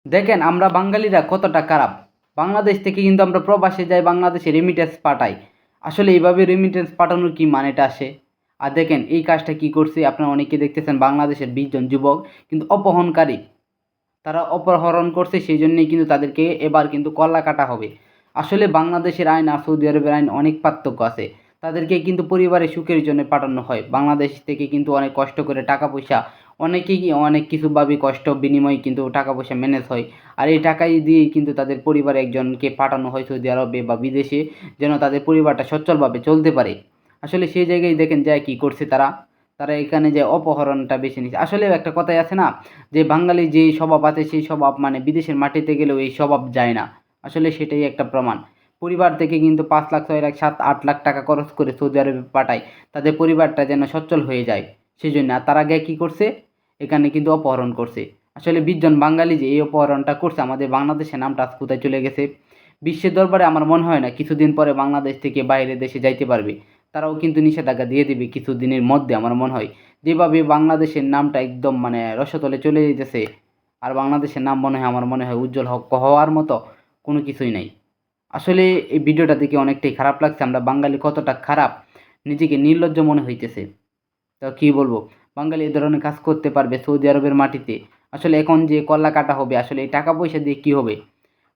দেখেন আমরা বাঙালিরা কতটা খারাপ। বাংলাদেশ থেকে কিন্তু আমরা প্রবাসে যাই, বাংলাদেশে রেমিটেন্স পাঠাই। আসলে এইভাবে রেমিটেন্স পাঠানোর কি মানেটা আসে? আর দেখেন এই কাজটা কি করছে, আপনারা অনেকে দেখতেছেন বাংলাদেশের 20 জন যুবক কিন্তু অপহরণকারী। তারা অপহরণ করছে, সেই জন্যই কিন্তু তাদেরকে এবার কিন্তু কল্লা কাটা হবে। আসলে বাংলাদেশের আইন আর সৌদি আরবের আইন অনেক পার্থক্য আছে। তাদেরকে কিন্তু পরিবারের সুখের জন্য পাঠানো হয়। বাংলাদেশ থেকে কিন্তু অনেক কষ্ট করে টাকা পয়সা অনেকেই অনেক কিছুভাবে কষ্ট বিনিময়ে কিন্তু টাকা পয়সা ম্যানেজ হয়। আর এই টাকাই দিয়েই কিন্তু তাদের পরিবারে একজনকে পাঠানো হয় সৌদি আরবে বা বিদেশে, যেন তাদের পরিবারটা সচ্ছলভাবে চলতে পারে। আসলে সেই জায়গায় দেখেন যায় কি করছে তারা। তারা এখানে যে অপহরণটা বেছে নিচ্ছে। আসলে একটা কথাই আছে না, যে বাঙালি যেই স্বভাব আছে সেই স্বভাব মানে বিদেশের মাটিতে গেলেও এই স্বভাব যায় না। আসলে সেটাই একটা প্রমাণ। পরিবার থেকে কিন্তু 5 লাখ 6 লাখ 7 8 লাখ টাকা খরচ করে সৌদি আরবে পাঠায় তাদের পরিবারটা যেন সচ্ছল হয়ে যায় সেই জন্য। আর তার আগে কী করছে, এখানে কিন্তু অপহরণ করছে। আসলে 20 জন বাঙালি যে এই অপহরণটা করছে, আমাদের বাংলাদেশের নামটা আজ কোথায় চলে গেছে। বিশ্বের দরবারে আমার মনে হয় না কিছুদিন পরে বাংলাদেশ থেকে বাইরের দেশে যাইতে পারবে। তারাও কিন্তু নিষেধাজ্ঞা দিয়ে দিবে কিছুদিনের মধ্যে আমার মনে হয়। যেভাবে বাংলাদেশের নামটা একদম মানে রসাতলে চলে যেতেছে, আর বাংলাদেশের নাম মনে হয় আমার মনে হয় উজ্জ্বল হওয়ার মতো কোনো কিছুই নাই। আসলে এই ভিডিওটা দেখে অনেকটাই খারাপ লাগছে, আমরা বাঙালি কতটা খারাপ, নিজেকে নির্লজ্জ মনে হইতেছে। তো কী বলবো, বাঙালি এ ধরনের কাজ করতে পারবে সৌদি আরবের মাটিতে? আসলে এখন যে কল্লা কাটা হবে, আসলে এই টাকা পয়সা দিয়ে কী হবে?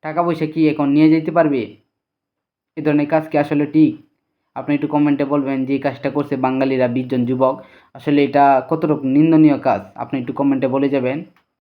টাকা পয়সা কি এখন নিয়ে যেতে পারবে? এ ধরনের কাজ কি আসলে ঠিক? আপনি একটু কমেন্টে বলবেন যে এই কাজটা করছে বাঙালিরা 20 জন যুবক। আসলে এটা কতটুকু নিন্দনীয় কাজ, আপনি একটু কমেন্টে বলে যাবেন।